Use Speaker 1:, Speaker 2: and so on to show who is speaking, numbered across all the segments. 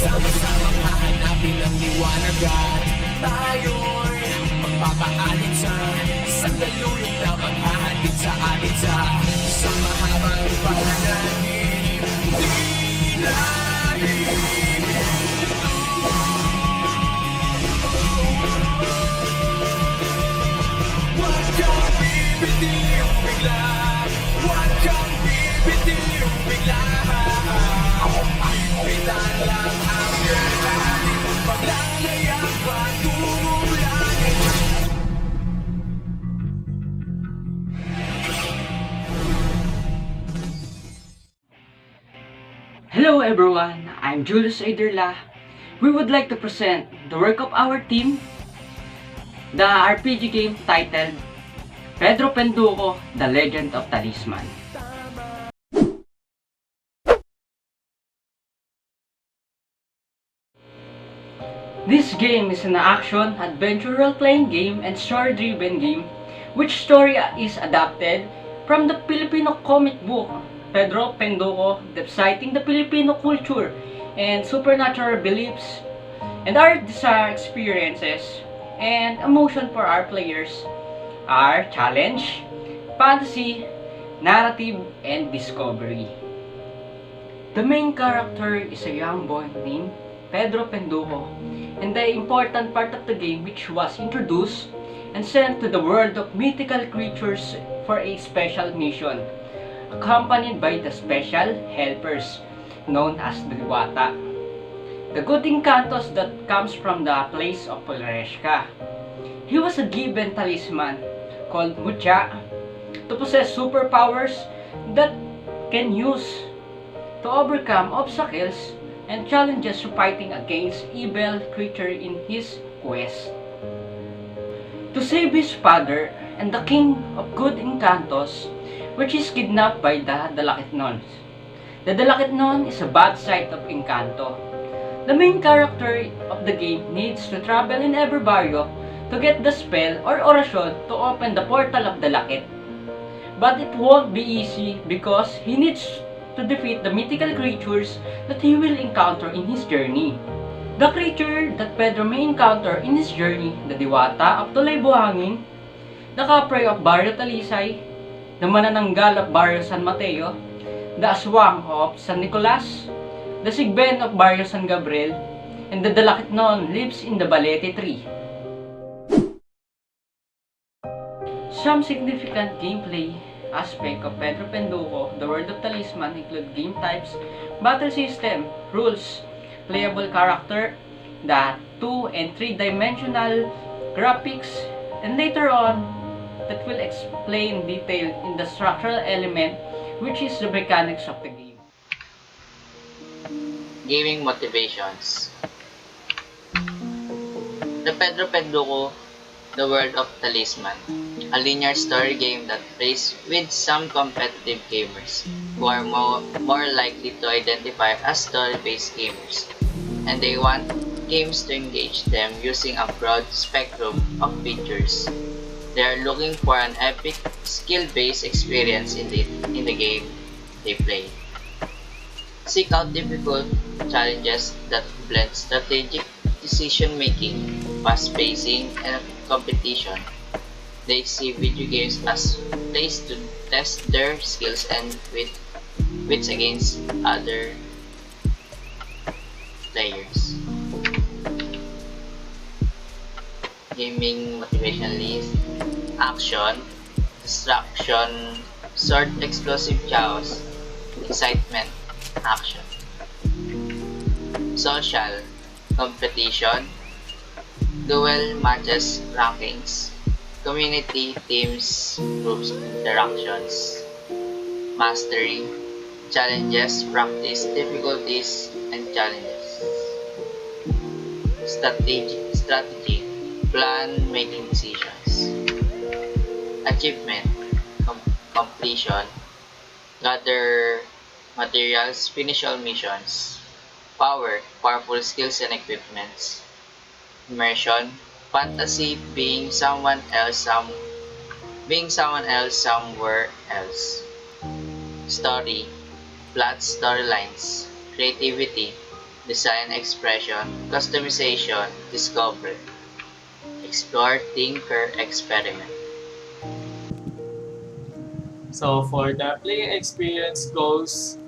Speaker 1: Sama-samang hahanapin ang liwanagan. Tayo'y magpapaalit sa isang daluyong na maghahatid sa atin sa mahabang panananim. Huwag kang bibitiw bigla, huwag kang bibitiw bigla. Ipitan lang ang ating paglalayang patungong langit.
Speaker 2: Hello everyone, I'm Julius A. Derla. We would like to present the work of our team, the RPG game titled Pedro Penduko, The Legend of Talisman. This game is an action, adventure role-playing game and story-driven game which story is adapted from the Filipino comic book Pedro Penduko, citing the Filipino culture and supernatural beliefs and our desired experiences and emotion for our players are challenge, fantasy, narrative, and discovery. The main character is a young boy named Pedro Penduko, and the important part of the game which was introduced and sent to the world of mythical creatures for a special mission, accompanied by the special helpers known as the Diwata, the good encantos that comes from the place of Ferreras. He was a given talisman called Mucha to possess superpowers that can use to overcome obstacles and challenges fighting against evil creature in his quest. To save his father and the king of good encantos, which is kidnapped by the Dalakitnons. The Dalakitnon is a bad side of Encanto. The main character of the game needs to travel in every barrio to get the spell or orasyon to open the portal of Dalakit. But it won't be easy because he needs to defeat the mythical creatures that he will encounter in his journey. The creature that Pedro may encounter in his journey, the Diwata of Tulay Buhangin, the Kapre of Barrio Talisay, the Manananggal of Barrio San Mateo, the Aswang of San Nicolas, the Sigben of Barrio San Gabriel, and the Dalakitnon lives in the Balete tree. Some significant gameplay aspect of Pedro Penduko, the World of Talisman, include game types, battle system, rules, playable character, the 2 and 3-dimensional graphics, and later on, that will explain detail in the structural element, which is the mechanics of the game.
Speaker 3: Gaming motivations. The Pedro Penduko, the World of Talisman, a linear story game that plays with some competitive gamers who are more likely to identify as story-based gamers, and they want games to engage them using a broad spectrum of features. They are looking for an epic, skill-based experience in the game they play. Seek out difficult challenges that blend strategic decision-making, fast-pacing, and competition. They see video games as a place to test their skills and wits against other players. Gaming motivation list: action, distraction, sword explosive chaos, excitement, action. Social, competition, duel matches, rankings, community, teams, groups, interactions. Mastery, challenges, practice, difficulties, and challenges. strategy, plan making decisions. Achievement, completion, gather materials, finish all missions. Powerful skills and equipments. Immersion, fantasy, being someone else somewhere else. Story, plot storylines, creativity, design expression, customization, discovery. Explore, tinker, experiment.
Speaker 4: So for the player experience goals,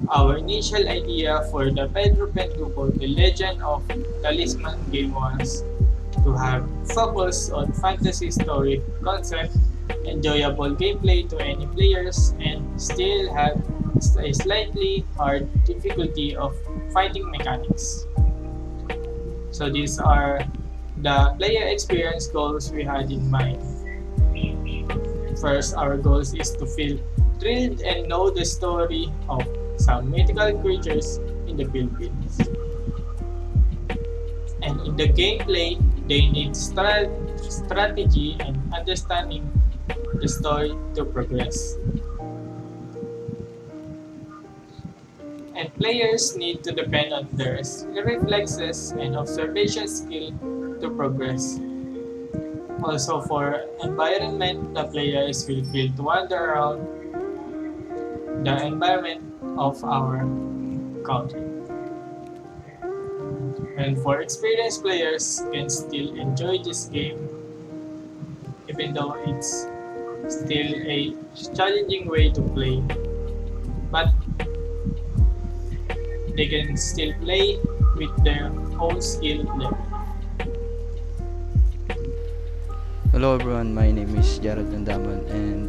Speaker 4: our initial idea for the Pedro Penduko, The Legend of Talisman game was to have focus on fantasy story concept, enjoyable gameplay to any players, and still have a slightly hard difficulty of fighting mechanics. So these are the player experience goals we had in mind. First, our goals is to feel thrilled and know the story of some mythical creatures in the Philippines. And in the gameplay, they need strategy and understanding the story to progress. And players need to depend on their reflexes and observation skill to progress. Also for environment, the players will feel to wander around the environment of our country. And for experienced players can still enjoy this game even though it's still a challenging way to play. But they can still play with their own skill level.
Speaker 5: Hello everyone, my name is Jerald Andamon and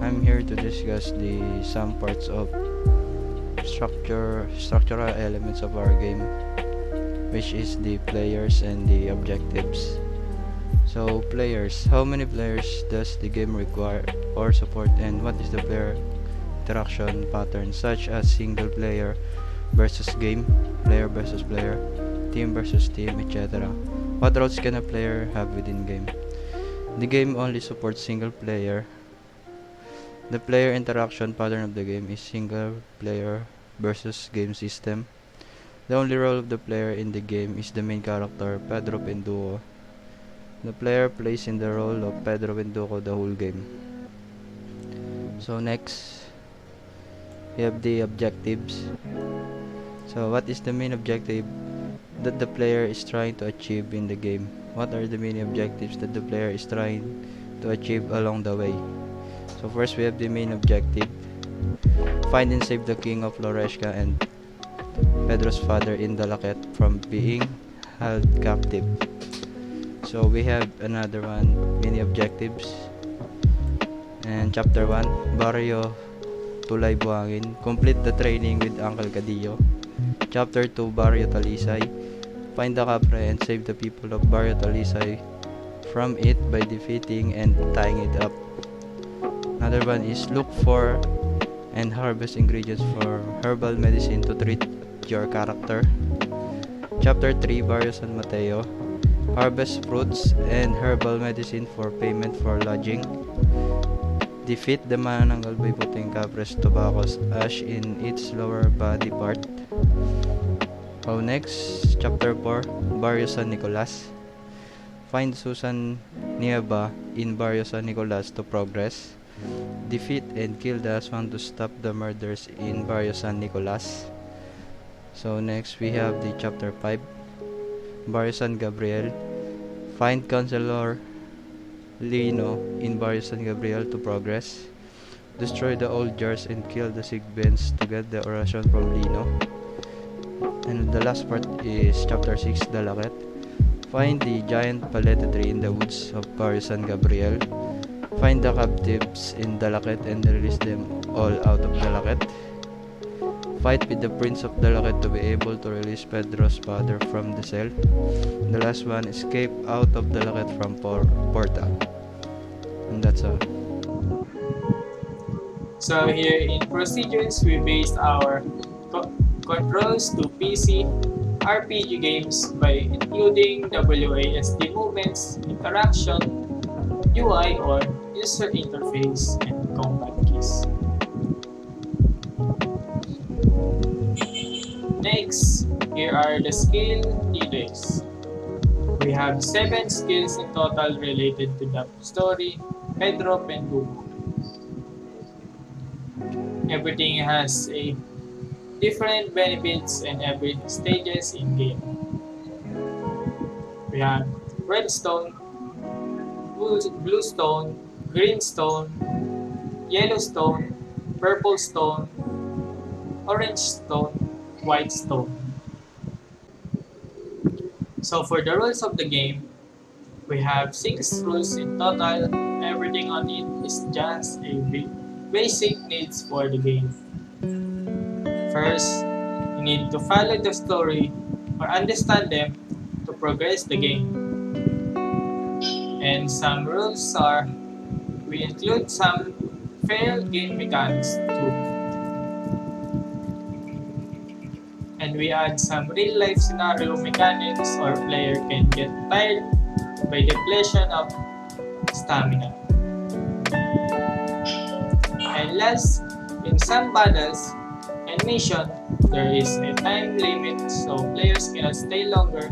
Speaker 5: I'm here to discuss some parts of structural elements of our game, which is the players and the objectives. So players, how many players does the game require or support, and what is the player interaction pattern such as single player versus game, player versus player, team versus team, etc. What roles can a player have within game? The game only supports single player. The player interaction pattern of the game is single player versus game system. The only role of the player in the game is the main character, Pedro Penduko. The player plays in the role of Pedro Penduko the whole game. So next, we have the objectives. So what is the main objective that the player is trying to achieve in the game? What are the main objectives that the player is trying to achieve along the way? So first we have the main objective. Find and save the king of Loreshka and Pedro's father in Dalaket from being held captive. So we have another one, mini objectives. And chapter 1, Barrio Tulay Buhangin. Complete the training with Uncle Cadillo. Chapter 2, Barrio Talisay. Find the Capre and save the people of Barrio Talisay from it by defeating and tying it up. Another one is look for and harvest ingredients for herbal medicine to treat your character. Chapter 3, Barrio San Mateo. Harvest fruits and herbal medicine for payment for lodging. Defeat the manananggal by putting Capres Tobacco's ash in its lower body part. Next, chapter 4, Barrio San Nicolas. Find Susan Nieva in Barrio San Nicolas to progress. Defeat and kill the aswang to stop the murders in Barrio San Nicolas. So next we have the chapter 5, Barrio San Gabriel. Find Councilor Lino in Barrio San Gabriel to progress. Destroy the old jars and kill the Sigbens to get the oration from Lino. And the last part is chapter 6, Dalaket. Find the giant paleta tree in the woods of Barrio San Gabriel. Find the captives in Dalaket and release them all out of Dalaket. Fight with the Prince of Dalaket to be able to release Pedro's father from the cell. The last one, escape out of Dalaket from portal. And that's all.
Speaker 4: So here in procedures, we based our controls to PC RPG games by including WASD movements, interaction, UI or user interface, and combat keys. Next, here are the skill details. We have 7 skills in total related to the story, Pedro Pendugo. Everything has a different benefits and every stages in game. We have red stone, blue stone, green stone, yellow stone, purple stone, orange stone, white stone. So for the rules of the game, we have 6 rules in total. Everything on it is just a basic needs for the game. First, you need to follow the story or understand them to progress the game. And some rules are, we include some fair game mechanics too. And we add some real-life scenario mechanics or player can get tired by depletion of stamina. And last, in some battles and mission, there is a time limit so players cannot stay longer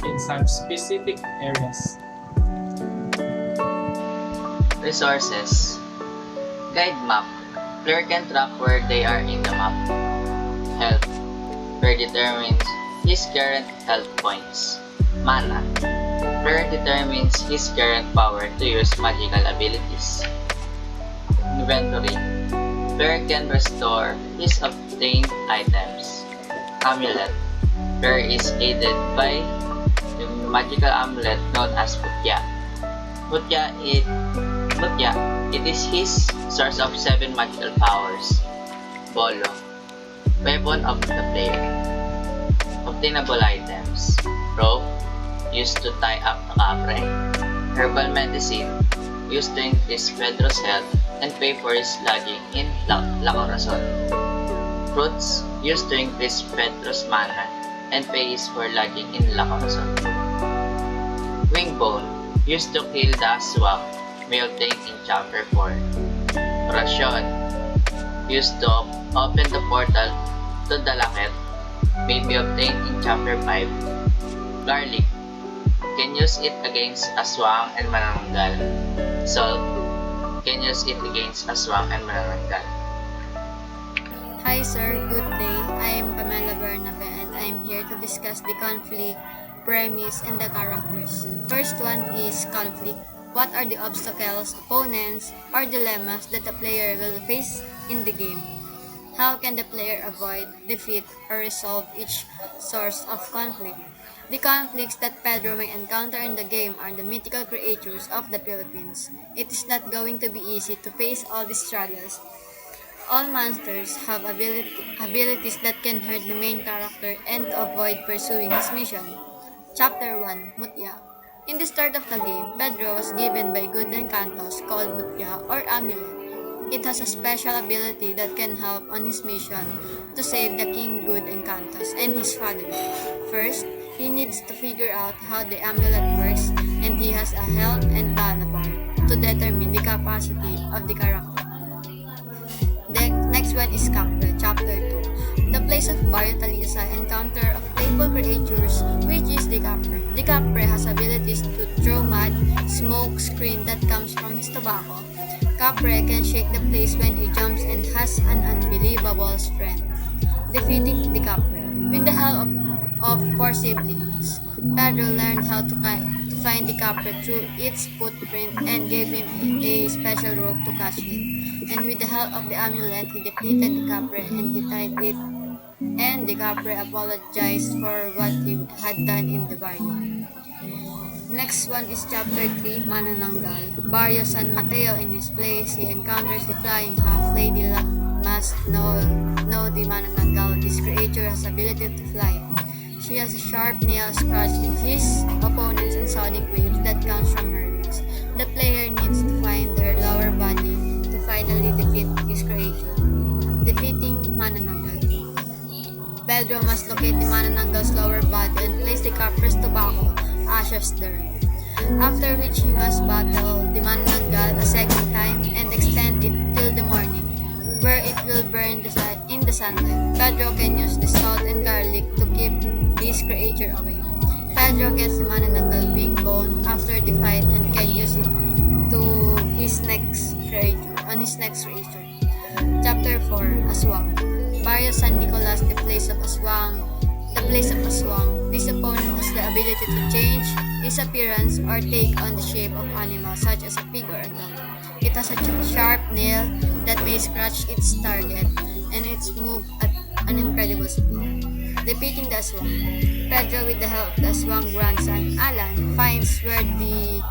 Speaker 4: in some specific areas.
Speaker 3: Resources. Guide map. Player can track where they are in the map. Health. Player determines his current health points. Mana. Player determines his current power to use magical abilities. Inventory. Player can restore his obtained items. Amulet. Player is aided by the magical amulet known as Putya. Putya, it is his source of 7 magical powers. Bolo. Weapon of the player. Obtainable items. Rope, used to tie up the kapre. Herbal medicine, used to increase Pedro's health and pay for his lodging in La Corazon. Fruits, used to increase Pedro's mana and pays for lodging in La Corazon. Wingbone, used to kill the aswang, may obtain in Chapter 4. Rasyon, used to open the portal to the Laket, may be obtained in Chapter 5. Garlic, can use it against aswang and manananggal. Salt, can use it against aswang and manananggal.
Speaker 6: Hi sir, good day. I am Pamela Bernabe and I am here to discuss the conflict, premise, and the characters. First one is conflict. What are the obstacles, opponents, or dilemmas that the player will face in the game? How can the player avoid, defeat, or resolve each source of conflict? The conflicts that Pedro may encounter in the game are the mythical creatures of the Philippines. It is not going to be easy to face all these struggles. All monsters have abilities that can hurt the main character and to avoid pursuing his mission. Chapter 1, Mutya. In the start of the game, Pedro was given by good encantos called Mutya or Amulet. It has a special ability that can help on his mission to save the King Good Encantos and his father. First, he needs to figure out how the amulet works, and he has a health and mana bar to determine the capacity of the character. The next one is Capre, Chapter 2. The place of Barrio Talisa encounter of playful creatures, which is the Capre. The Capre has abilities to throw mud, smoke, screen that comes from his tobacco. Capre can shake the place when he jumps and has an unbelievable strength. Defeating the Capre. With the help of 4 siblings, Pedro learned how to find the Capre through its footprint and gave him a special rope to catch it. And with the help of the amulet, he defeated the Capre and he tied it. And the Capre apologized for what he had done in the barrio. Next one is Chapter 3, Manananggal. Barrio San Mateo, in his place, he encounters the flying half. Lady must know the Manananggal. This creature has ability to fly. She has a sharp nail scratching his opponents and sonic waves that comes from her wings. The player needs to find her lower body to finally defeat his creature. Defeating Manananggal. Pedro must locate the Manananggal's lower body and place the copper's tobacco ashes there. After which he must battle the Manananggal a second time and extend it till the morning, where it will burn in the sunlight. Pedro can use the salt and garlic to keep this creature away. Pedro gets the Manananggal wing bone after the fight and can use it to his next creature. Chapter 4, Aswang. Barrio San Nicolas, the place of Aswang. This opponent has the ability to change his appearance or take on the shape of animals such as a pig or a dog. It has a sharp nail that may scratch its target, and it's moved at an incredible speed. Defeating the Aswang. Pedro, with the help of the Aswang grandson, Alan, finds where the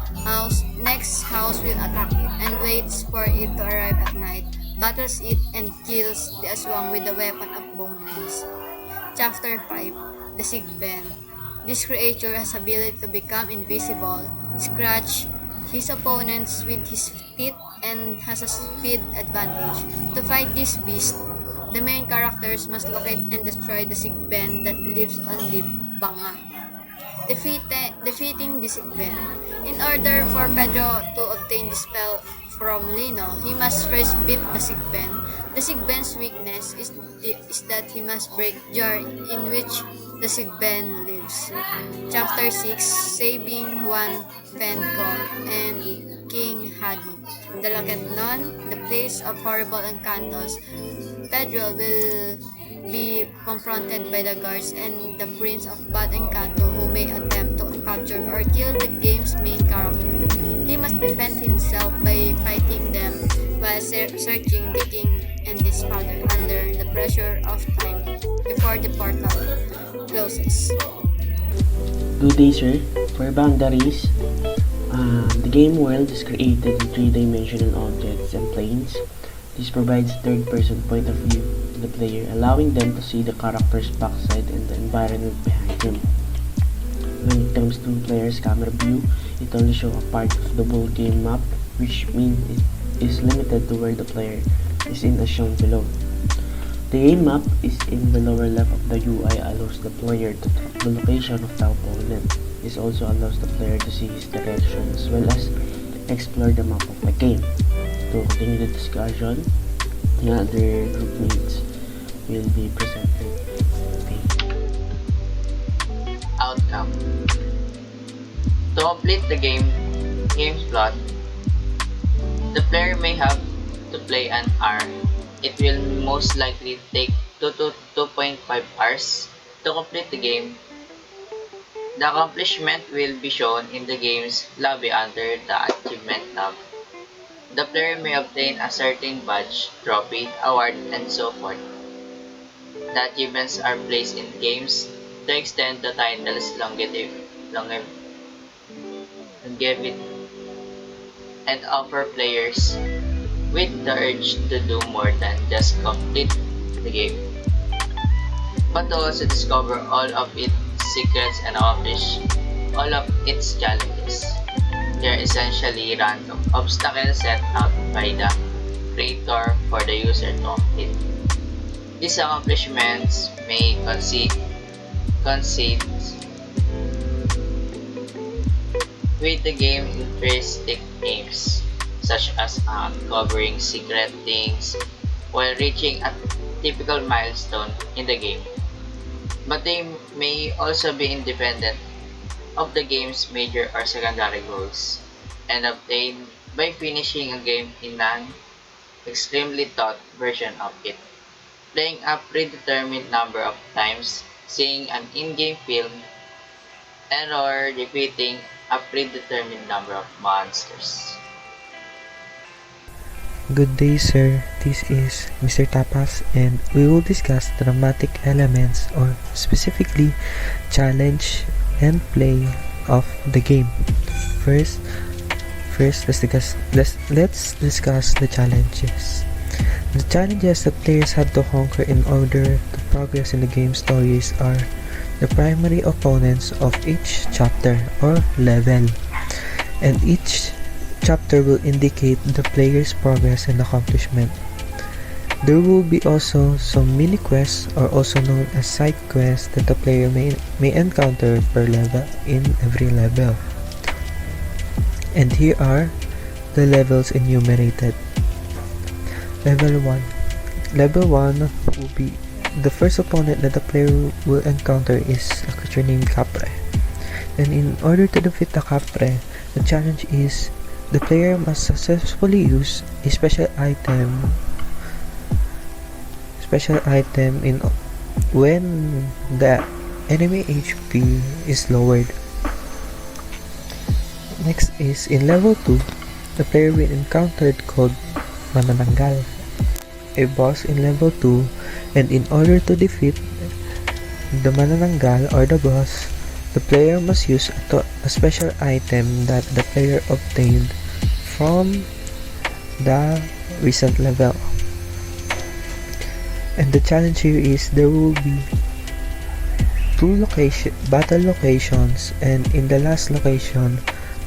Speaker 6: next house will attack it and waits for it to arrive at night, battles it, and kills the Aswang with the weapon of bone wings. Chapter 5, The Sigben. This creature has ability to become invisible, scratch his opponents with his teeth, and has a speed advantage. To fight this beast, the main characters must locate and destroy the Sigben that lives on the Banga. Defeating the Sigben. In order for Pedro to obtain the spell from Lino, he must first beat the Sigben. The Sigben's weakness is that he must break jar in which the Sigben lives. Chapter 6, Saving Juan Penco and King Hadi. The Loquetnon, the place of horrible encantos. Pedro will be confronted by the guards and the Prince of Bad Encanto, who may attempt to capture or kill the game's main character. He must defend himself by fighting them while searching the king and his father under the pressure of time before the portal closes.
Speaker 7: Good day, sir. For boundaries, the game world is created in three-dimensional objects and planes. This provides third-person point of view to the player, allowing them to see the character's backside and the environment behind him. When it comes to player's camera view, it only shows a part of the whole game map, which means it is limited to where the player is in as shown below. The game map is in the lower left of the UI, allows the player to track the location of the opponent. This also allows the player to see his direction as well as explore the map of the game. To continue the discussion, the other group mates will be presented.
Speaker 3: Outcome. To complete the game's plot, the player may have to play an hour. It will most likely take 2 to 2.5 hours to complete the game. The accomplishment will be shown in the game's lobby under the Achievement tab. The player may obtain a certain badge, trophy, award, and so forth. The achievements are placed in games to extend the title's longevity and offer players with the urge to do more than just complete the game, but to also discover all of its secrets and accomplish all of its challenges. They are essentially random obstacles set out by the creator for the user to complete. These accomplishments may coincide with the game's intrinsic aims, such as uncovering secret things while reaching a typical milestone in the game. But they may also be independent of the game's major or secondary goals, and obtained by finishing a game in an extremely thought version of it, playing a predetermined number of times, seeing an in-game film, and/or defeating a predetermined number of monsters.
Speaker 8: Good day, sir. This is Mr. Tapas, and we will discuss dramatic elements, or specifically challenge and play of the game. First, let's discuss the challenges. The challenges that players have to conquer in order to progress in the game stories are the primary opponents of each chapter or level, and each chapter will indicate the player's progress and accomplishment. There will be also some mini quests, or also known as side quests, that the player may encounter per level in every level. And here are the levels enumerated. Level 1. Level 1 will be the first opponent that the player will encounter is a creature named Capre. And in order to defeat the Capre, the challenge is the player must successfully use a special item in when the enemy HP is lowered. Next is in level 2, the player will encounter called Manananggal, a boss in level 2, and in order to defeat the Manananggal or the boss, the player must use a special item that the player obtained from the recent level. And the challenge here is there will be 2 battle locations, and in the last location,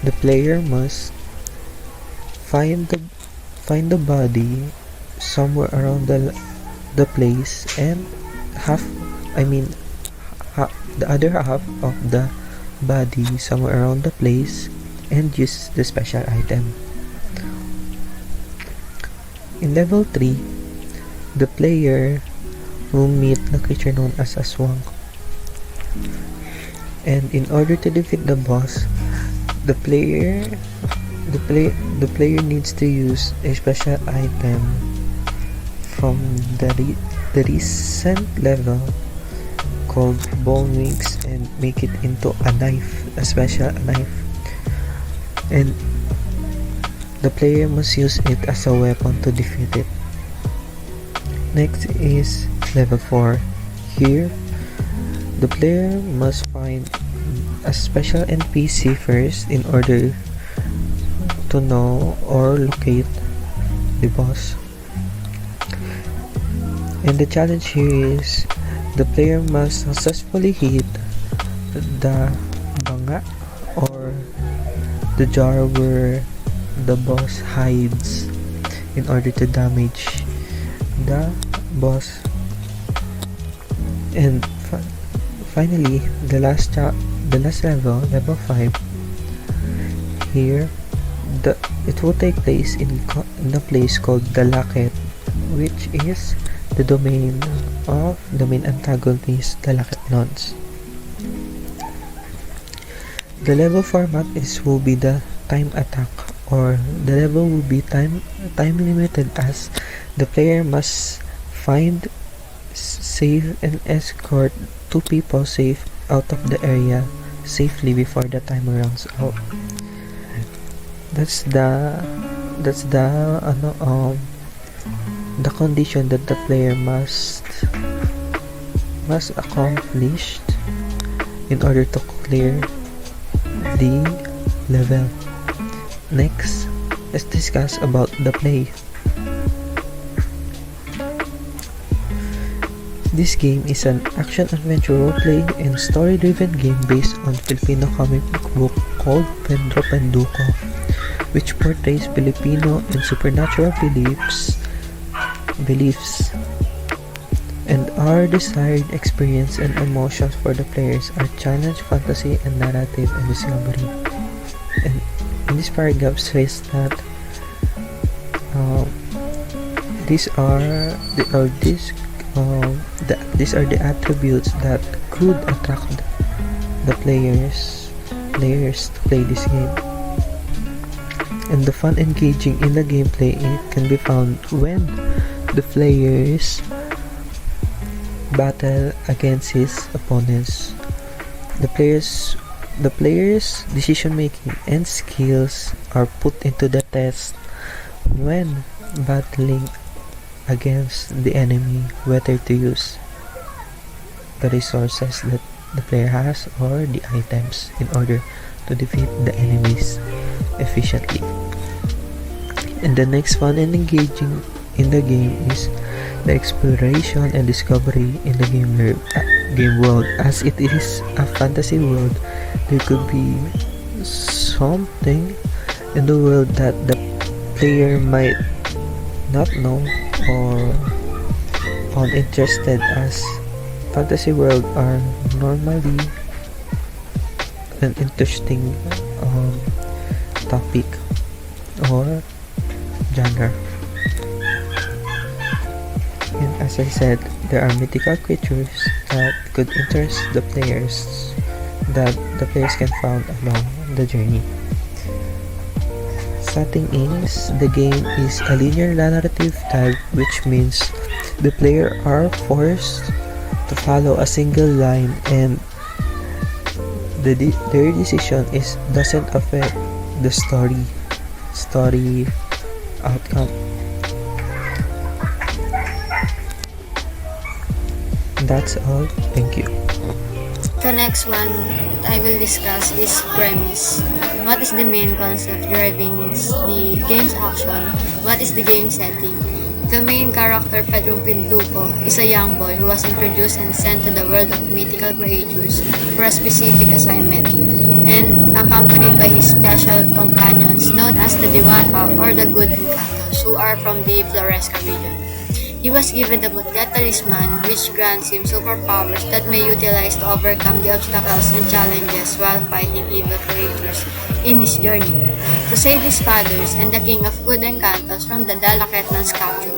Speaker 8: the player must find the body somewhere around the place, and the other half of the body somewhere around the place, and use the special item. In level 3, the player will meet the creature known as Aswang. And in order to defeat the boss, the player needs to use a special item from the recent level called Bone Wings and make it into a special knife. And the player must use it as a weapon to defeat it. Next is level 4. Here, the player must find a special NPC first in order to know or locate the boss. And the challenge here is the player must successfully hit the banga, or the jar where the boss hides, in order to damage the boss. And finally, the last level, level 5. Here, it will take place in a place called the Laket, which is the domain of the main antagonist, the Laketlons. The level format will be the time attack, or the level will be time limited, as the player must find, save, and escort 2 people safe out of the area safely before the timer runs out. That's the condition that the player must accomplish in order to clear the level. Next, let's discuss about the play. This game is an action-adventure role-play and story-driven game based on Filipino comic book called Pedro Penduko, which portrays Filipino and supernatural beliefs, and our desired experience and emotions for the players are challenge, fantasy, and narrative and discovery. And in this paragraph says that these are the attributes that could attract the players to play this game. And the fun engaging in the gameplay, it can be found when the players battle against his opponents. The players' decision making and skills are put into the test when battling against the enemy, whether to use the resources that the player has or the items in order to defeat the enemies efficiently. And the next fun and engaging in the game is the exploration and discovery in the game world. As it is a fantasy world, there could be something in the world that the player might not know or uninterested as fantasy world are normally an interesting topic or genre. And as I said, there are mythical creatures that could interest the players that the players can find along the journey. Setting is, the game is a linear narrative type, which means the player are forced to follow a single line and their decision doesn't affect the story outcome. That's all. Thank you.
Speaker 6: The next one that I will discuss is premise. What is the main concept driving the game's action? What is the game setting? The main character, Pedro Pinduco, is a young boy who was introduced and sent to the world of mythical creatures for a specific assignment, and accompanied by his special companions known as the Diwata or the Good Encantos, who are from the Floresca region. He was given the Mutya Talisman, which grants him superpowers that may utilize to overcome the obstacles and challenges while fighting evil creatures in his journey, to save his fathers and the King of Good Encantos from the Dalaketnan's capture.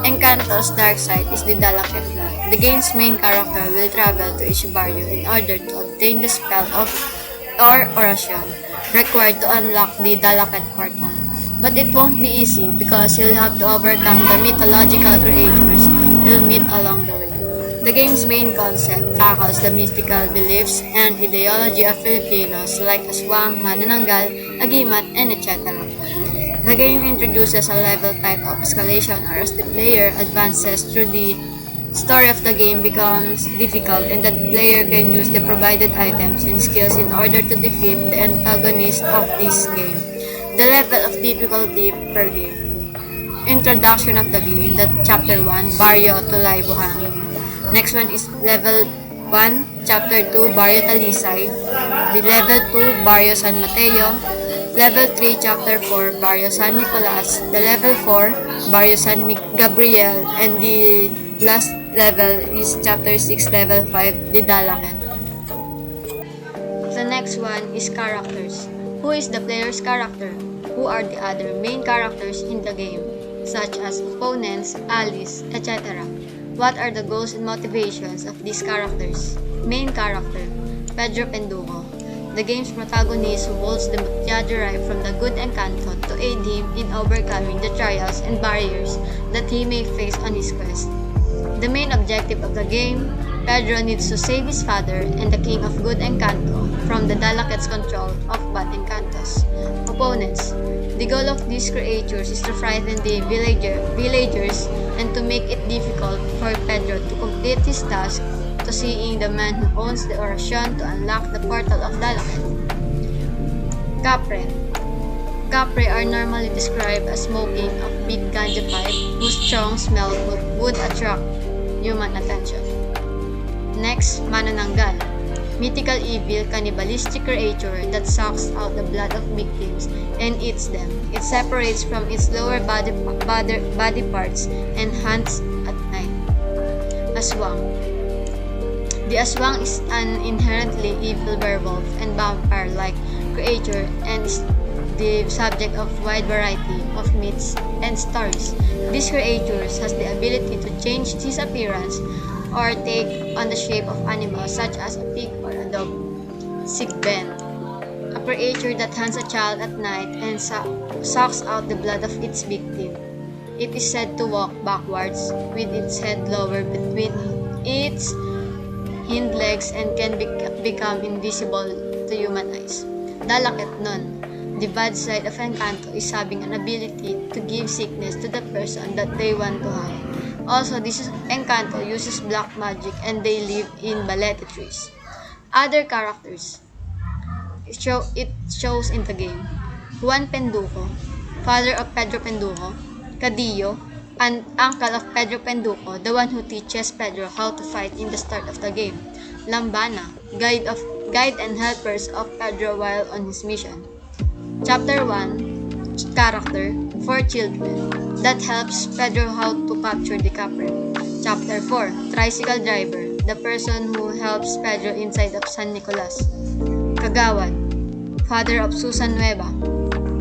Speaker 6: Encanto's dark side is the Dalaketnan. The game's main character will travel to each barrio in order to obtain the spell of or Oración required to unlock the Dalaket portal. But it won't be easy because he'll have to overcome the mythological creatures he'll meet along the way. The game's main concept tackles the mystical beliefs and ideology of Filipinos like aswang, manananggal, agimat, and etc. The game introduces a level type of escalation, or as the player advances through the story of the game becomes difficult and the player can use the provided items and skills in order to defeat the antagonist of this game. The level of difficulty per game. Introduction of the game, that Chapter 1, Barrio Tulay Buhangin. Next one is Level 1, Chapter 2, Barrio Talisay. The Level 2, Barrio San Mateo. Level 3, Chapter 4, Barrio San Nicolas. The Level 4, Barrio San Gabriel. And the last level is Chapter 6, Level 5, the Dalaket. The next one is characters. Who is the player's character? Who are the other main characters in the game, such as opponents, allies, etc.? What are the goals and motivations of these characters? Main character, Pedro Penduko. The game's protagonist who holds the Mutya derived from the Good Encanto to aid him in overcoming the trials and barriers that he may face on his quest. The main objective of the game, Pedro needs to save his father and the King of Good Encanto from the Dalaket's control of bad Encantos. Opponents. The goal of these creatures is to frighten the villagers and to make it difficult for Pedro to complete his task to seeing the man who owns the Oración to unlock the portal of Dalaket. Capre. Capre are normally described as smoking of big ganja pipe whose strong smell would attract human attention. Next, Manananggal. Mythical evil cannibalistic creature that sucks out the blood of victims and eats them. It separates from its lower body parts and hunts at night. Aswang. The Aswang is an inherently evil werewolf and vampire-like creature and is the subject of wide variety of myths and stories. This creature has the ability to change his appearance or take on the shape of animals such as a pig or a dog. Sigben, a creature that hunts a child at night and sucks out the blood of its victim. It is said to walk backwards with its head lower between its hind legs and can become invisible to human eyes. Dalaketnon. The bad side of Encanto is having an ability to give sickness to the person that they want to have. Also, this Encanto uses black magic and they live in balete trees. Other characters. It shows in the game. Juan Penduko, father of Pedro Penduko. Cadillo, an uncle of Pedro Penduko, the one who teaches Pedro how to fight in the start of the game. Lambana, guide and helpers of Pedro while on his mission. Chapter 1, Character, for children, that helps Pedro how to capture the Capre. Chapter 4, Tricycle Driver, the person who helps Pedro inside of San Nicolas. Kagawad, father of Susan Nueva.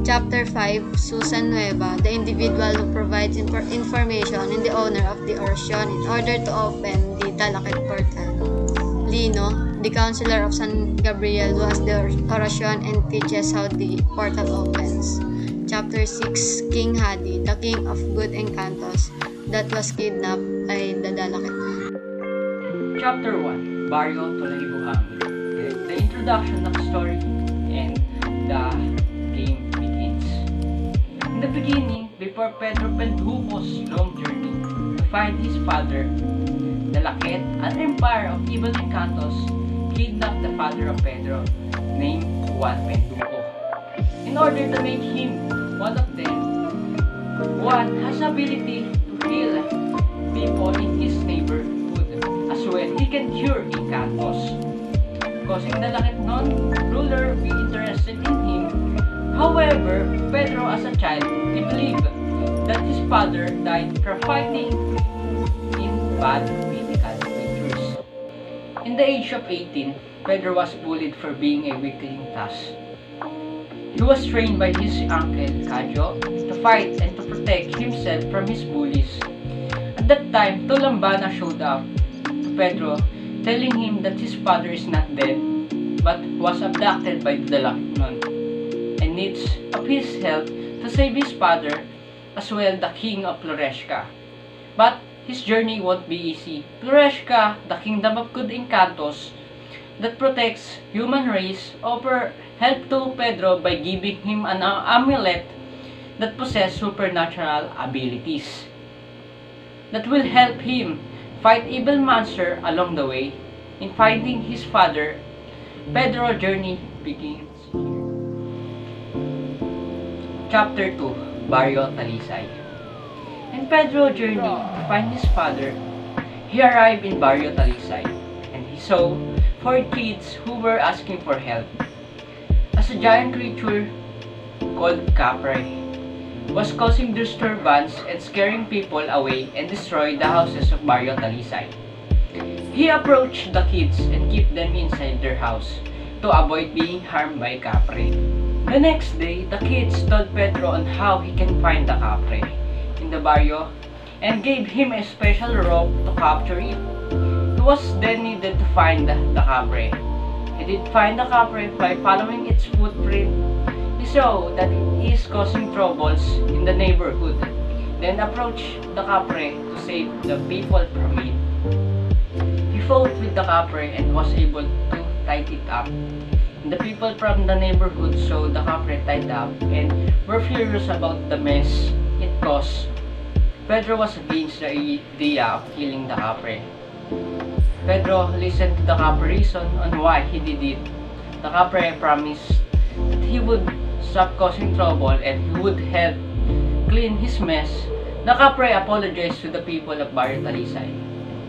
Speaker 6: Chapter 5, Susan Nueva, the individual who provides information and the owner of the Oracion in order to open the Dalakit portal. Lino, the counselor of San Gabriel, who has the Oracion and teaches how the portal opens. Chapter 6, King Hadi, the king of good encantos that was kidnapped by the Dalakit.
Speaker 2: Chapter 1, Barrio Tolaibuhangin. The introduction of the story and the game begins. In the beginning, before Pedro Penduco's long journey to find his father, Dalakit, an empire of evil encantos, kidnapped the father of Pedro, named Juan Penduco. In order to make him one of them, Juan has ability to heal people in his neighborhood. As well, he can cure encantos, causing Dalakit non-ruler be interested in him. However, Pedro as a child, he believed that his father died from fighting in bad medical creatures. In the age of 18, Pedro was bullied for being a weakling task. He was trained by his uncle, Cajo, to fight and to protect himself from his bullies. At that time, Tulambana showed up to Pedro, telling him that his father is not dead, but was abducted by the Dalaknon, and needs of his help to save his father, as well the king of Floresca. But his journey won't be easy. Floresca, the kingdom of good encantos that protects human race, offer help to Pedro by giving him an amulet that possesses supernatural abilities that will help him fight evil monster along the way. In finding his father, Pedro's journey begins. Chapter 2, Barrio Talisay. In Pedro's journey to find his father, he arrived in Barrio Talisay, and he saw 4 kids who were asking for help. As a giant creature called Capre was causing disturbance and scaring people away and destroyed the houses of Barrio Talisay. He approached the kids and kept them inside their house to avoid being harmed by Capre. The next day, the kids told Pedro on how he can find the Capre in the barrio and gave him a special rope to capture it. He was then needed to find the Capre. He did find the Capre by following its footprint. He saw that it is causing troubles in the neighborhood, then approached the Capre to save the people from it. He fought with the Capre and was able to tie it up. The people from the neighborhood saw the Capre tied up and were furious about the mess it caused. Pedro was against the idea of killing the Capre. Pedro listened to the Capre reason on why he did it. The Capre promised that he would stop causing trouble and he would help clean his mess. The Capre apologized to the people of Barrio Talisay.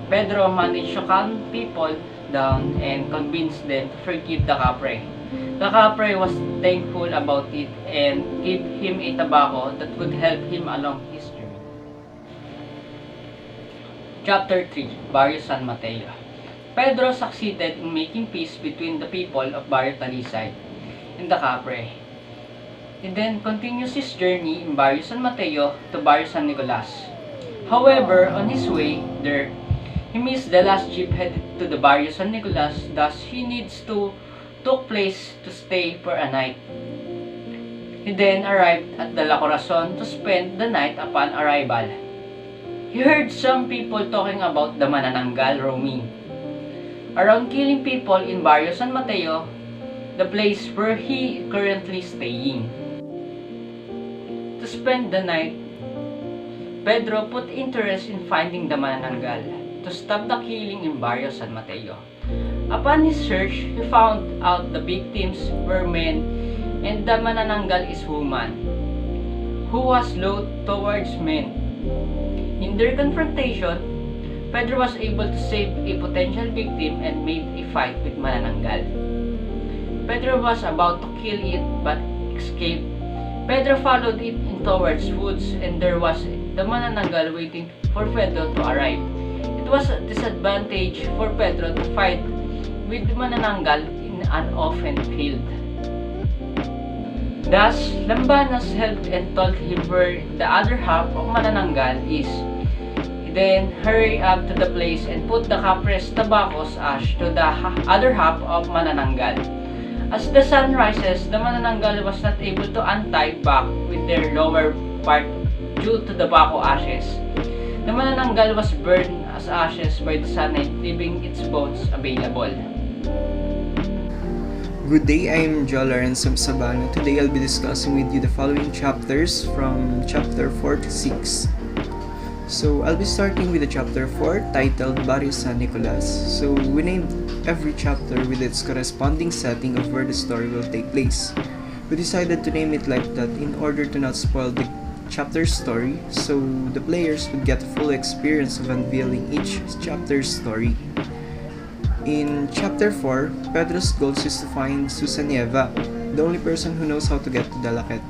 Speaker 2: Pedro managed to calm people down and convinced them to forgive the Capre. The Capre was thankful about it and gave him a tobacco that would help him along his journey. Chapter 3, Barrio San Mateo. Pedro succeeded in making peace between the people of Barrio Talisay and the Capre. He then continues his journey in Barrio San Mateo to Barrio San Nicolas. However, on his way there, he missed the last jeep headed to the Barrio San Nicolas, thus he needs to took place to stay for a night. He then arrived at the La Corazon to spend the night upon arrival. He heard some people talking about the manananggal roaming around killing people in Barrio San Mateo, the place where he currently staying. To spend the night, Pedro put interest in finding the manananggal to stop the killing in Barrio San Mateo. Upon his search, he found out the victims were men and the manananggal is woman, who was low towards men. In their confrontation, Pedro was able to save a potential victim and made a fight with manananggal. Pedro was about to kill it but escaped. Pedro followed it in towards woods and there was the manananggal waiting for Pedro to arrive. it was a disadvantage for Pedro to fight with Manananggal in an open field. Thus, Lambanas helped and told him where the other half of Manananggal is. He then hurried up to the place and put the Capres Tabacos ash to the other half of Manananggal. As the sun rises, the Manananggal was not able to untie back with their lower part due to the Baco ashes. The Manananggal was burned as ashes by the sunlight, leaving its bones available.
Speaker 9: Good day, I'm Jerald T from Sabana. Today I'll be discussing with you the following chapters from chapter 4 to 6. So I'll be starting with the chapter 4 titled Barrio San Nicolas. So we named every chapter with its corresponding setting of where the story will take place. We decided to name it like that in order to not spoil the chapter's story, so the players would get a full experience of unveiling each chapter's story. In chapter 4, Pedro's goal is to find Susanieva, the only person who knows how to get to Dalaket.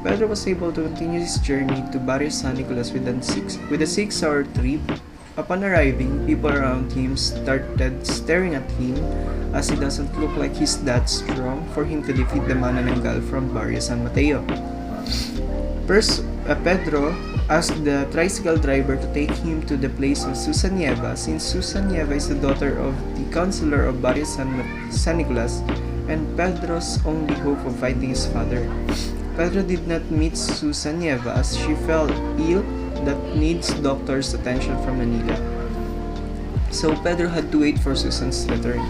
Speaker 9: Pedro was able to continue his journey to Barrio San Nicolas with a 6-hour trip. Upon arriving, people around him started staring at him as he doesn't look like he's that strong for him to defeat the Manananggal from Barrio San Mateo. First, Pedro asked the tricycle driver to take him to the place of Susanieva, since Susanieva is the daughter of the councilor of Barrio San Nicolas and Pedro's only hope of fighting his father. Pedro did not meet Susanieva as she fell ill that needs doctor's attention from Manila. So Pedro had to wait for Susan's return.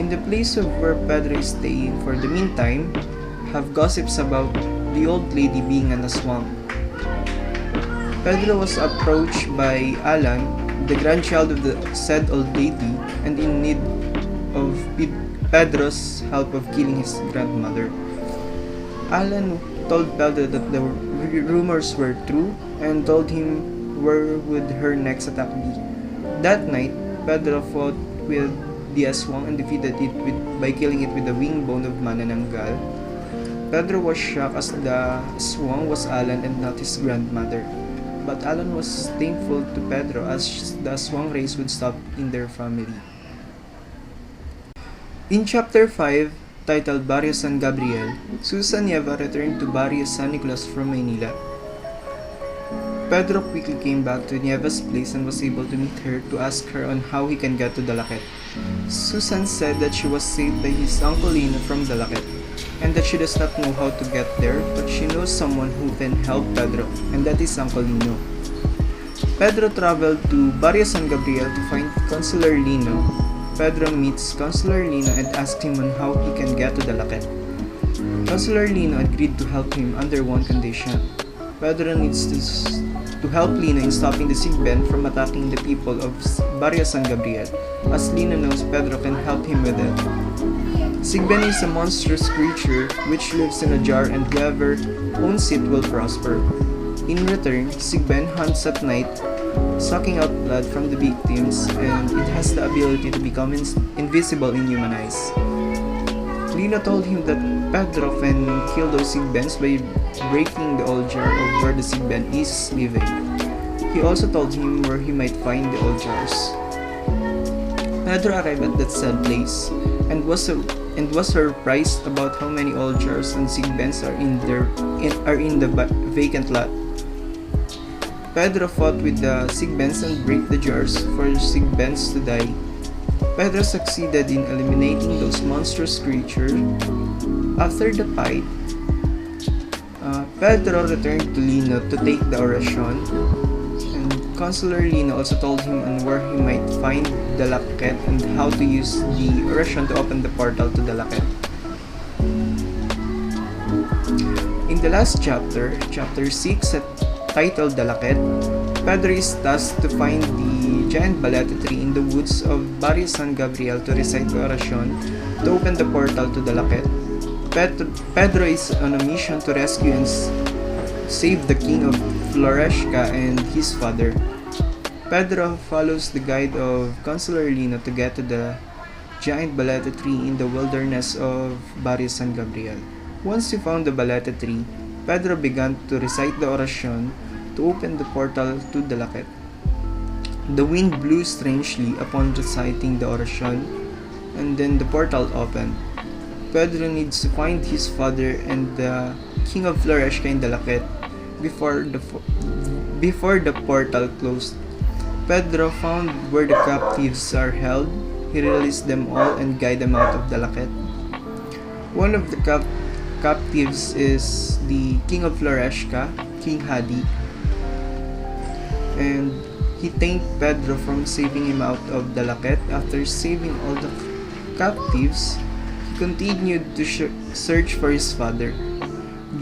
Speaker 9: In the place of where Pedro is staying for the meantime, have gossips about the old lady being an aswang. Pedro was approached by Alan, the grandchild of the said old lady, and in need of Pedro's help of killing his grandmother. Alan told Pedro that the rumors were true and told him where would her next attack be. That night, Pedro fought with the aswang and defeated it by killing it with the wing bone of Manananggal. Pedro was shocked as the aswang was Alan and not his grandmother. But Alan was thankful to Pedro as the aswang race would stop in their family. In chapter 5, titled Barrio San Gabriel, Susanieva returned to Barrio San Nicolas from Maynila. Pedro quickly came back to Nieva's place and was able to meet her to ask her on how he can get to Dalaket. Susan said that she was saved by his Uncle Lino from Dalaket, and that she does not know how to get there, but she knows someone who can help Pedro, and that is Uncle Lino. Pedro traveled to Barrio San Gabriel to find Councilor Lino. Pedro meets Councilor Lino and asks him on how he can get to Dalaket. Councilor Lino agreed to help him under one condition. Pedro needs to help Lino in stopping the Sigben from attacking the people of Barrio San Gabriel, as Lino knows Pedro can help him with it. Sigben is a monstrous creature which lives in a jar and whoever owns it will prosper. In return, Sigben hunts at night, sucking out blood from the victims, and it has the ability to become invisible in human eyes. Lino told him that Pedro can kill those Sigbens by breaking the old jar of where the Sigben is living. He also told him where he might find the old jars. Pedro arrived at that said place and was surprised about how many old jars and Sigbens are in the vacant lot. Pedro fought with the Sigbens and break the jars for Sigbens to die. Pedro succeeded in eliminating those monstrous creatures. After the fight, Pedro returned to Lino to take the oration, and Councilor Lino also told him on where he might find Dalaket and how to use the oration to open the portal to Dalaket. In the last chapter, chapter 6, titled Dalaket, Pedro is tasked to find the giant balete tree in the woods of Barrio San Gabriel to recite the oration to open the portal to Dalaket. Pedro is on a mission to rescue and save the king of Floresca and his father. Pedro follows the guide of Councilor Lino to get to the giant balete tree in the wilderness of Barrio San Gabriel. Once he found the balete tree, Pedro began to recite the oration to open the portal to Dalaket. The wind blew strangely upon reciting the oration, and then the portal opened. Pedro needs to find his father and the king of Floreshka in Dalakit before the portal closed. Pedro found where the captives are held. He released them all and guided them out of Dalakit. One of the captives is the king of Floreshka, King Hadi, and he thanked Pedro from saving him out of Dalakit. After saving all the captives, he continued to search for his father.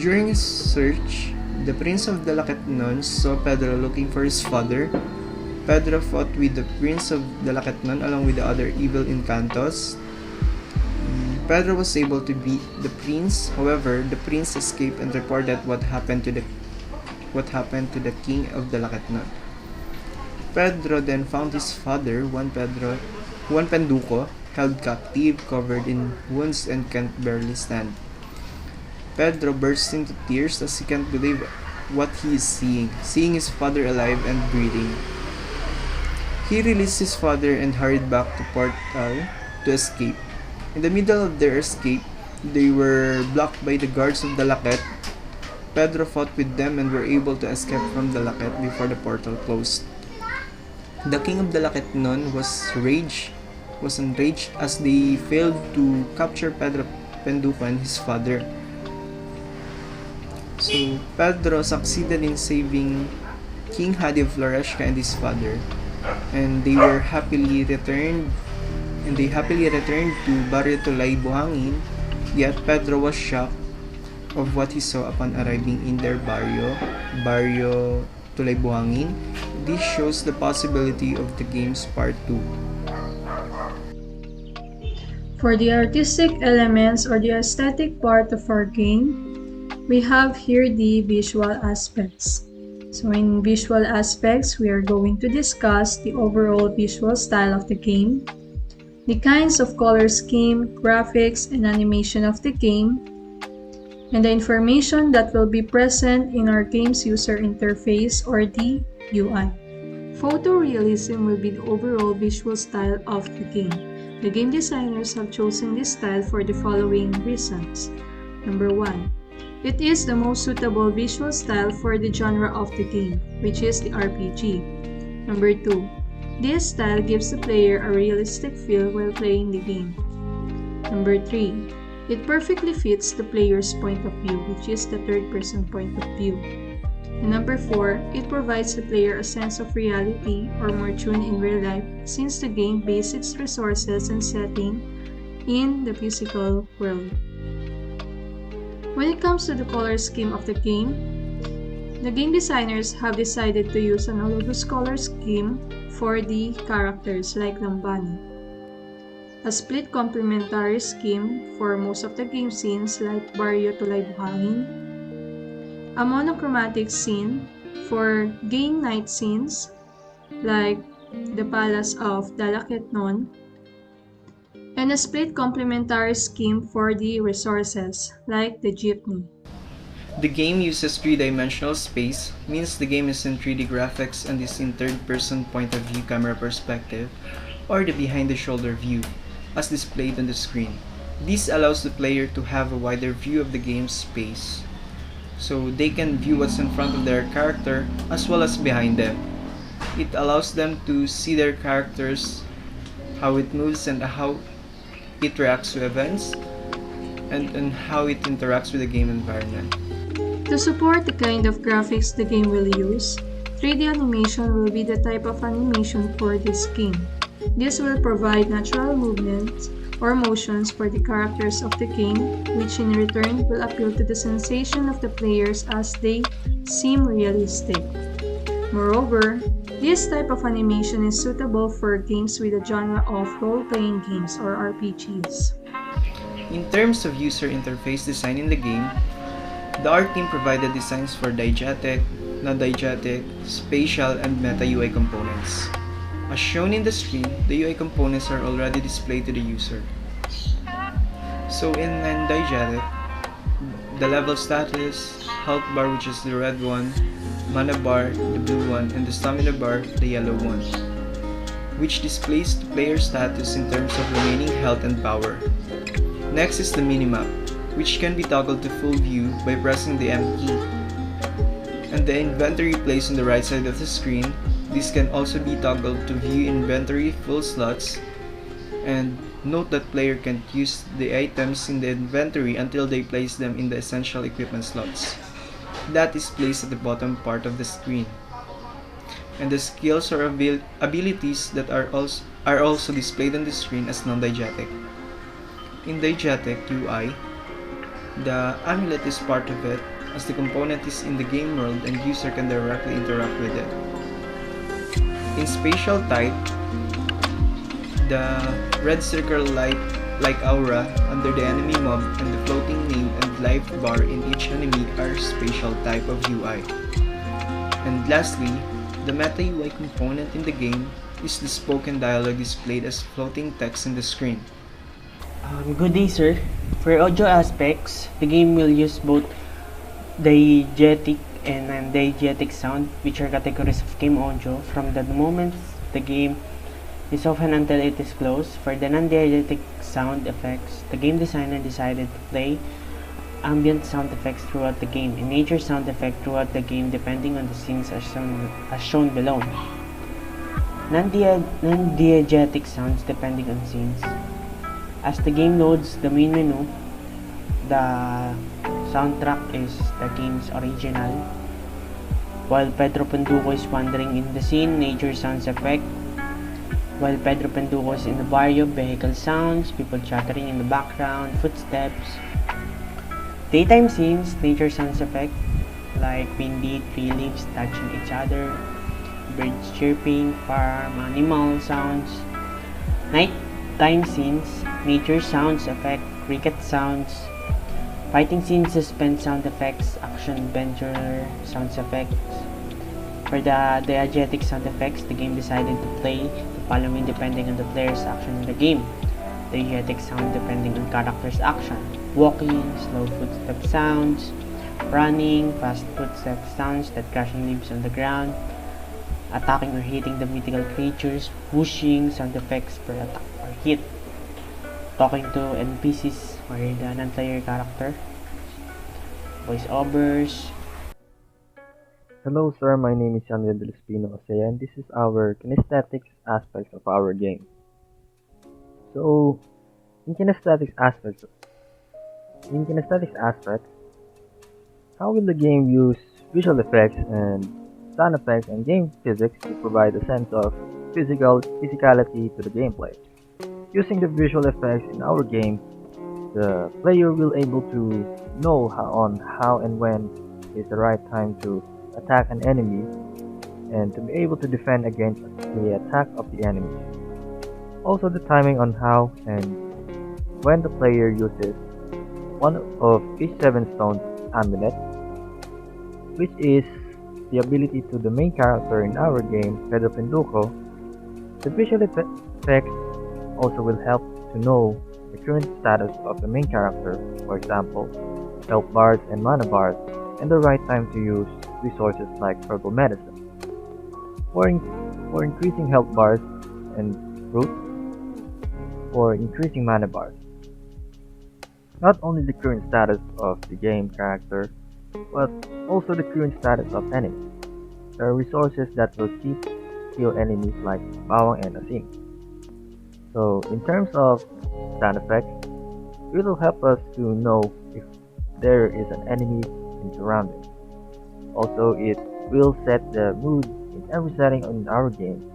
Speaker 9: During his search, the prince of Dalakit nun saw Pedro looking for his father. Pedro fought with the prince of Dalakit nun along with the other evil encantos. Pedro was able to beat the prince. However, the prince escaped and reported what happened to the king of Dalakit nun. Pedro then found his father, Juan Penduko, held captive, covered in wounds and can't barely stand. Pedro bursts into tears as he can't believe what he is seeing his father alive and breathing. He released his father and hurried back to Portal to escape. In the middle of their escape, they were blocked by the guards of Dalakit. Pedro fought with them and were able to escape from Dalakit before the portal closed. The king of Dalakit nun was enraged as they failed to capture Pedro Penduko and his father. So Pedro succeeded in saving King Hadi of Floreshka and his father, and they happily returned to Barrio Tulay Buhangin. Yet Pedro was shocked of what he saw upon arriving in their Barrio Tulay Buhangin. This shows the possibility of the game's part 2.
Speaker 10: For the artistic elements or the aesthetic part of our game, we have here the visual aspects. So in visual aspects, we are going to discuss the overall visual style of the game, the kinds of color scheme, graphics, and animation of the game, and the information that will be present in our game's user interface or the UI. Photorealism will be the overall visual style of the game. The game designers have chosen this style for the following reasons. Number 1. It is the most suitable visual style for the genre of the game, which is the RPG. Number 2. This style gives the player a realistic feel while playing the game. Number 3. It perfectly fits the player's point of view, which is the third-person point of view. And number 4, it provides the player a sense of reality or more tuned in real life since the game bases its resources and setting in the physical world. When it comes to the color scheme of the game designers have decided to use an analogous color scheme for the characters like Lambani, a split complementary scheme for most of the game scenes like Barrio Tulay Buhangin, a monochromatic scene for game night scenes like the Palace of Dalakit nun, and a split complementary scheme for the resources like the jeepney.
Speaker 9: The game uses 3-dimensional space, means the game is in 3D graphics and is in third-person point of view camera perspective or the behind-the-shoulder view, as displayed on the screen. This allows the player to have a wider view of the game's space, so they can view what's in front of their character as well as behind them. It allows them to see their characters, how it moves and how it reacts to events, and how it interacts with the game environment.
Speaker 10: To support the kind of graphics the game will use, 3D animation will be the type of animation for this game. This will provide natural movements or motions for the characters of the game, which in return will appeal to the sensation of the players as they seem realistic. Moreover, this type of animation is suitable for games with a genre of role-playing games or RPGs.
Speaker 9: In terms of user interface design in the game, the art team provided designs for diegetic, non-diegetic, spatial, and meta UI components. As shown in the screen, the UI components are already displayed to the user. So in non-diegetic, the level status, health bar which is the red one, mana bar, the blue one, and the stamina bar, the yellow one. which displays the player's status in terms of remaining health and power. Next is the minimap, which can be toggled to full view by pressing the M key. And the inventory placed on the right side of the screen, this can also be toggled to view inventory full slots. And note that player can't use the items in the inventory until they place them in the essential equipment slots. That is placed at the bottom part of the screen. And the skills or abilities that are also displayed on the screen as non-diegetic. In diegetic UI, the amulet is part of it, as the component is in the game world and user can directly interact with it. In spatial type, the red circle like aura under the enemy mob and the floating name and life bar in each enemy are spatial type of UI. And lastly, the meta UI component in the game is the spoken dialogue displayed as floating text in the screen.
Speaker 7: Good day, sir. For audio aspects, the game will use both diegetic and non-diegetic sound, which are categories of game audio, from the moment the game is open until it is closed. For the non-diegetic sound effects, the game designer decided to play ambient sound effects throughout the game and nature sound effect throughout the game depending on the scenes as shown below. Non-diegetic sounds depending on scenes. As the game loads the main menu, the soundtrack is the game's original. While Pedro Penduko is wandering in the scene, nature sounds effect. While Pedro Penduko is in the barrio, vehicle sounds, people chattering in the background, footsteps. Daytime scenes, nature sounds effect, like windy tree leaves touching each other, birds chirping, farm animal sounds. Nighttime scenes, nature sounds effect, cricket sounds. Fighting scenes, suspense sound effects, action adventure sound effects. For the diegetic sound effects, the game decided to play the following depending on the player's action in the game. Diegetic sound depending on character's action: walking, slow footstep sounds, running, fast footstep sounds that crashing leaves on the ground, attacking or hitting the mythical creatures, whooshing sound effects per attack or hit, talking to NPCs or the non-player character, voiceovers.
Speaker 11: Hello sir, my name is Wendell E, Osea, and this is our kinesthetic aspects of our game. So, in kinesthetic aspects, how will the game use visual effects and sound effects and game physics to provide a sense of physicality to the gameplay? Using the visual effects in our game, the player will able to know how and when is the right time to attack an enemy and to be able to defend against the attack of the enemy. Also the timing on how and when the player uses one of each 7-stone amulet, which is the ability to the main character in our game, Pedro Penduko. The visual effects also will help to know the current status of the main character, for example, health bars and mana bars, and the right time to use resources like herbal medicine. For increasing health bars and fruits, or increasing mana bars. Not only the current status of the game character, but also the current status of enemies. There are resources that will kill enemies like bawang and asim. So in terms of sound effects, it will help us to know if there is an enemy in surroundings. Also, it will set the mood in every setting in our game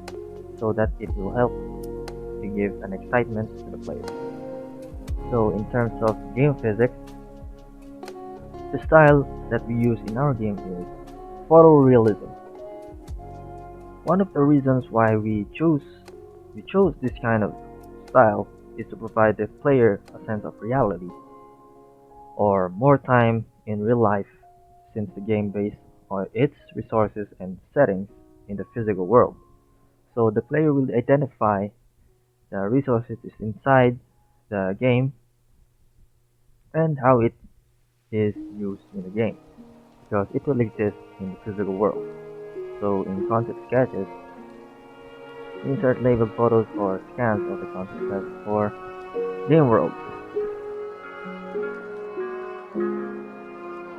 Speaker 11: so that it will help to give an excitement to the player. So in terms of game physics, the style that we use in our game is photorealism. One of the reasons why we chose this kind of style is to provide the player a sense of reality or more time in real life, since the game based on its resources and settings in the physical world. So the player will identify the resources is inside the game and how it is used in the game, because it will exist in the physical world. So in concept sketches, Insert labeled photos or scans of the content for Game World.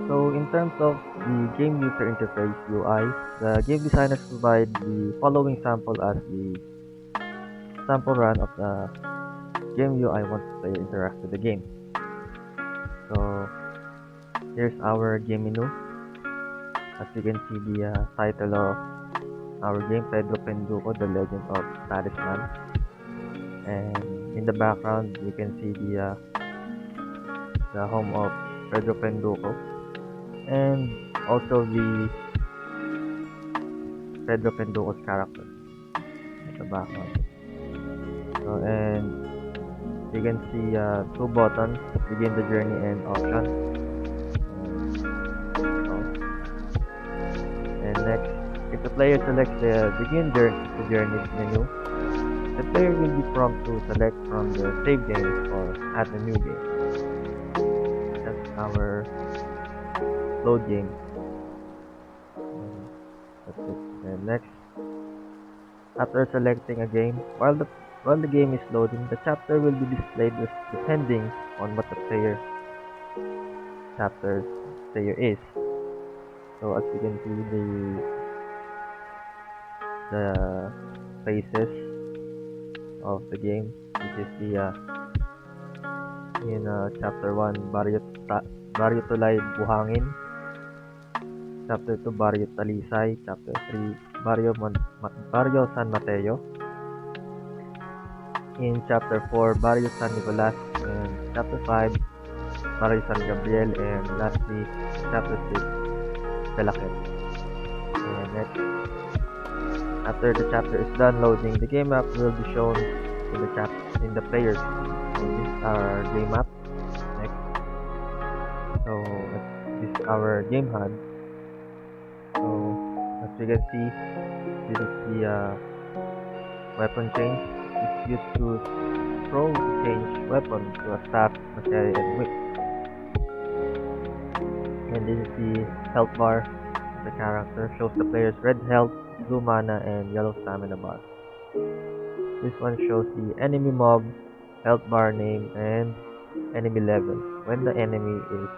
Speaker 11: So in terms of the game user interface UI, the game designers provide the following sample as the sample run of the game UI once the player interacts with the game. So here's our game menu. As you can see, the title of our game, Pedro Penduko, The Legend of Talisman. And in the background, you can see the home of Pedro Penduko, and also the Pedro Penduko's character at the background. So, and you can see two buttons: begin the journey and option. And next, if the player selects the begin the journey menu, the player will be prompted to select from the save games or add a new game. That's our load game. That's it. And next, after selecting a game, while the game is loading, the chapter will be displayed depending on what the chapter player is. So as you can see, the phases of the game, which is the in chapter 1, Baryo Tulay Buhangin, chapter 2, Baryo Talisay, chapter 3, Baryo San Mateo, in chapter 4, Baryo San Nicolas, and chapter 5, Baryo San Gabriel, and lastly, chapter 6, Belakit. And next, after the chapter is done loading, the game map will be shown in the player's. So this is our game map. Next, so this is our game HUD. So as you can see, this is the weapon change. It's used to throw to change weapon to a staff, machete, and whip. And this is the health bar. The character shows the player's red health, blue mana, and yellow stamina bar. This one shows the enemy mob, health bar name, and enemy level when the enemy is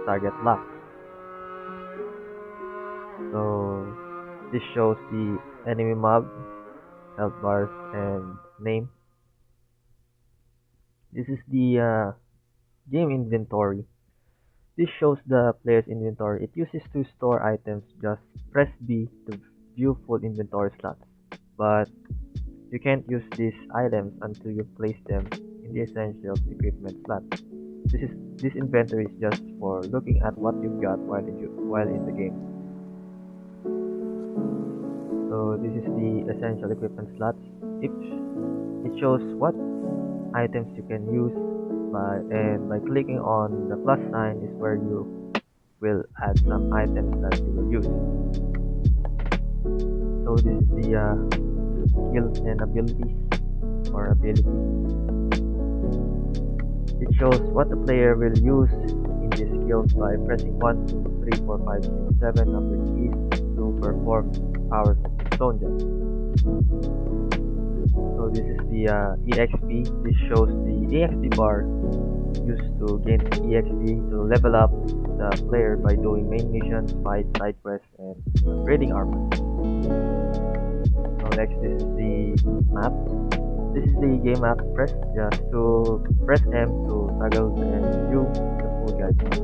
Speaker 11: target locked. So this shows the enemy mob, health bars, and name. This is the game inventory. This shows the player's inventory. It uses to store items. Just press B to view full inventory slots. But you can't use these items until you place them in the essential equipment slot. This inventory is just for looking at what you've got while in the game. So this is the essential equipment slots. It shows what items you can use by clicking on the plus sign is where you will add some items that you will use. So this is the skills and abilities or ability. It shows what the player will use in these skills by pressing 1, 2, 3, 4, 5, 6, 7 number keys to perform powers of the stone gem. So this is the EXP. This shows the EXP bar used to gain EXP to level up the player by doing main missions, fights, side quests, and upgrading armor. So next, this is the map. This is the game map. Press M to toggle and view the full guide map.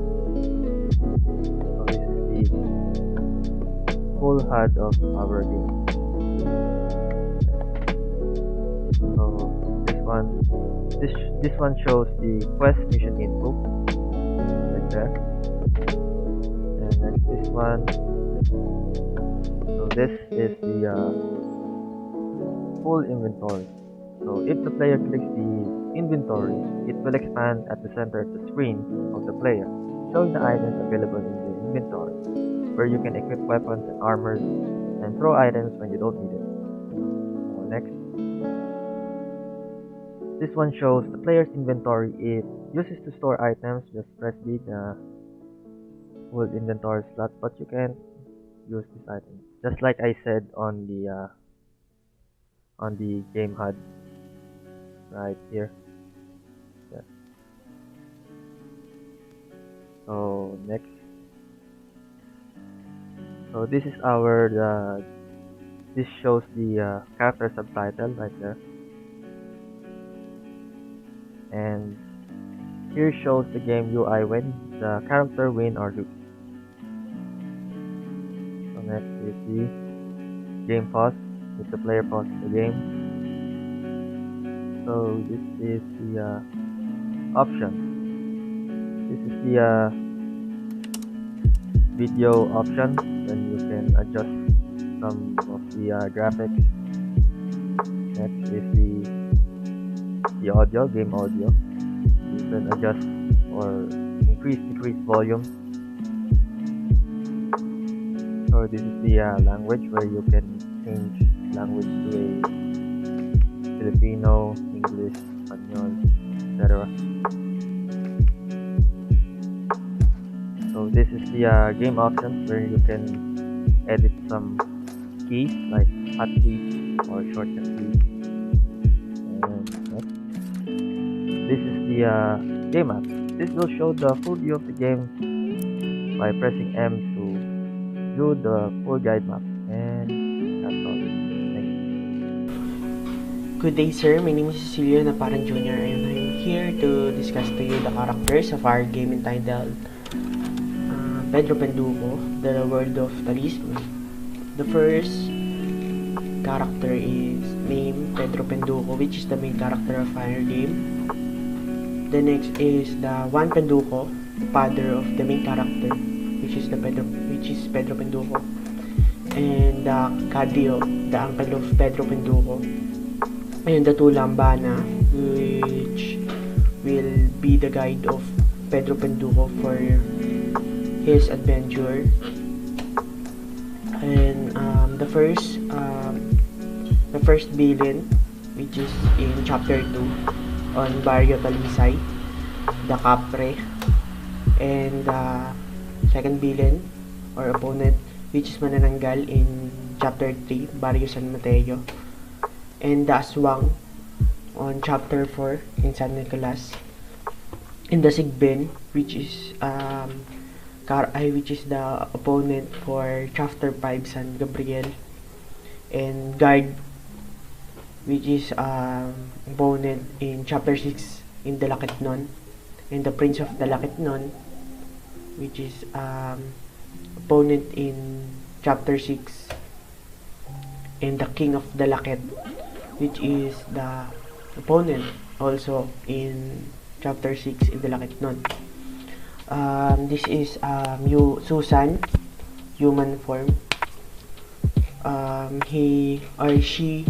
Speaker 11: So this is the full HUD of our game. So this one shows the quest mission info right there. And next this one. So this is the full inventory. So if the player clicks the inventory, it will expand at the center of the screen of the player, showing the items available in the inventory, where you can equip weapons and armors and throw items when you don't need it. So next, this one shows the player's inventory. It uses to store items. Just press the full inventory slot, but you can use this item. Just like I said on the on the game HUD right here. Yeah. So next, so this is this shows the character subtitle right there, and here shows the game UI when the character win or lose. So next is the game pause, if the player pauses the game. So this is the option. This is the video option, when you can adjust some of the graphics. Next is the audio, game audio. You can adjust or increase, decrease volume. So this is the language, where you can change language to a Filipino, English, Espanol, etc. So this is the game options, where you can edit some keys like hotkeys or shortcut keys. And next, this is the game map. This will show the full view of the game by pressing M to view the full guide map. And that's all. Thank you.
Speaker 7: Good day, sir. My name is Cecilio Naparan Jr. and I'm here to discuss to you the characters of our game entitled Pedro Penduko, The World of Talisman. The first character is named Pedro Penduko, which is the main character of our game. The next is the Juan Penduko, the father of the main character, which is Pedro Penduko, and the Cadio, the uncle of Pedro Penduko, and the two Lambana, which will be the guide of Pedro Penduko for his adventure. And the first villain, which is in chapter 2 on Barrio Talisay, the Capre, and the second villain or opponent, which is Manananggal in chapter 3, Barrio San Mateo, and the Aswang on chapter 4 in San Nicolas, and the Sigben, which is the opponent for chapter 5 San Gabriel, and Guard, which is opponent in chapter 6 in Dalakitnon, and the Prince of Dalakitnon, which is opponent in chapter 6, and the King of Dalakit, which is the opponent also in chapter 6 in Dalakitnon. This is Susan, human form. He or she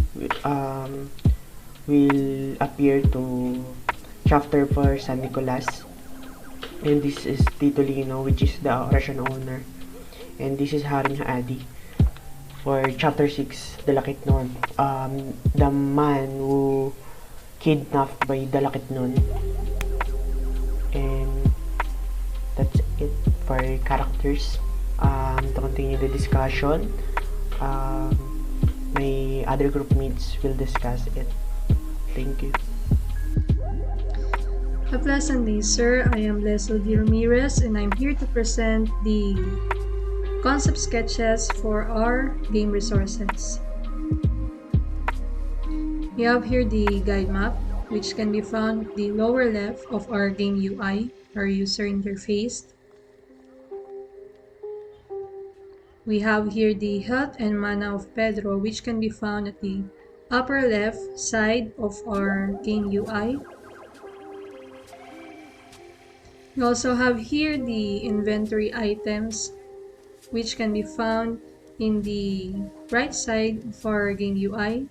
Speaker 7: will appear to chapter 4 San Nicolas, and this is Tito Lino, which is the Russian owner, and this is Haring Adi for chapter 6 Dalakitnon, the man who kidnapped by Dalakitnon. And that's it for characters. To continue the discussion, my other group mates will discuss it. Thank you.
Speaker 10: A pleasant day, sir. I am Blesselle D. Ramirez, and I'm here to present the concept sketches for our game resources. We have here the guide map, which can be found at the lower left of our game UI, our user interface. We have here the health and mana of Pedro, which can be found at the upper left side of our game UI. We also have here the inventory items, which can be found in the right side of our game UI.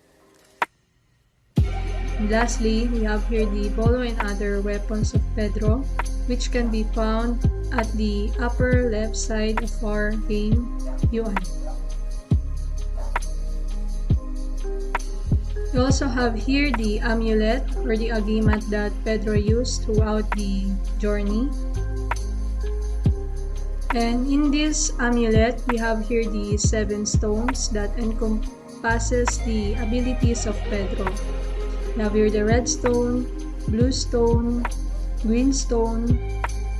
Speaker 10: And lastly, we have here the bolo and other weapons of Pedro, which can be found at the upper left side of our game UI. We also have here the amulet or the agimat that Pedro used throughout the journey. And in this amulet, we have here the 7 stones that encompasses the abilities of Pedro. We have here the red stone, blue stone, green stone,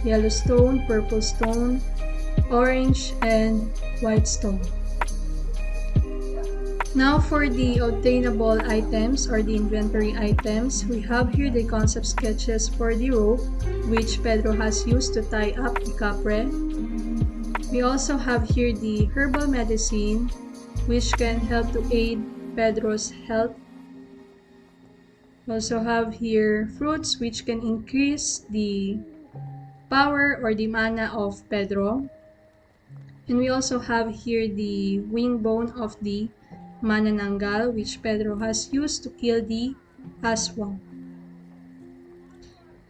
Speaker 10: yellow stone, purple stone, orange, and white stone. Now for the obtainable items or the inventory items, we have here the concept sketches for the rope, which Pedro has used to tie up the capre. We also have here the herbal medicine, which can help to aid Pedro's health. We also have here fruits, which can increase the power or the mana of Pedro. And we also have here the wing bone of the Manananggal, which Pedro has used to kill the aswang.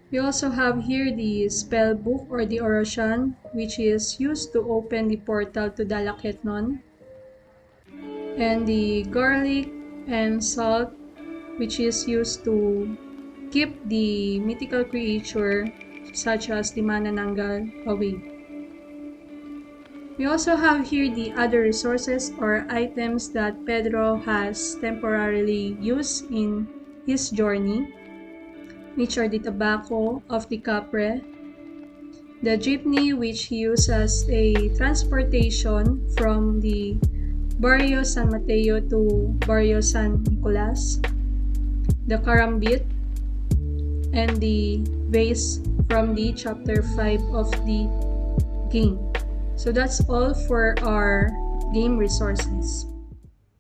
Speaker 10: We also have here the spell book or the Oroshan, which is used to open the portal to Dalaketnon. And the garlic and salt, which is used to keep the mythical creature such as the Manananggal away. We also have here the other resources or items that Pedro has temporarily used in his journey, which are the tobacco of the capre, the jeepney, which he used as a transportation from the Barrio San Mateo to Barrio San Nicolas, the karambit, and the vase from the chapter 5 of the game. So that's all for our game resources.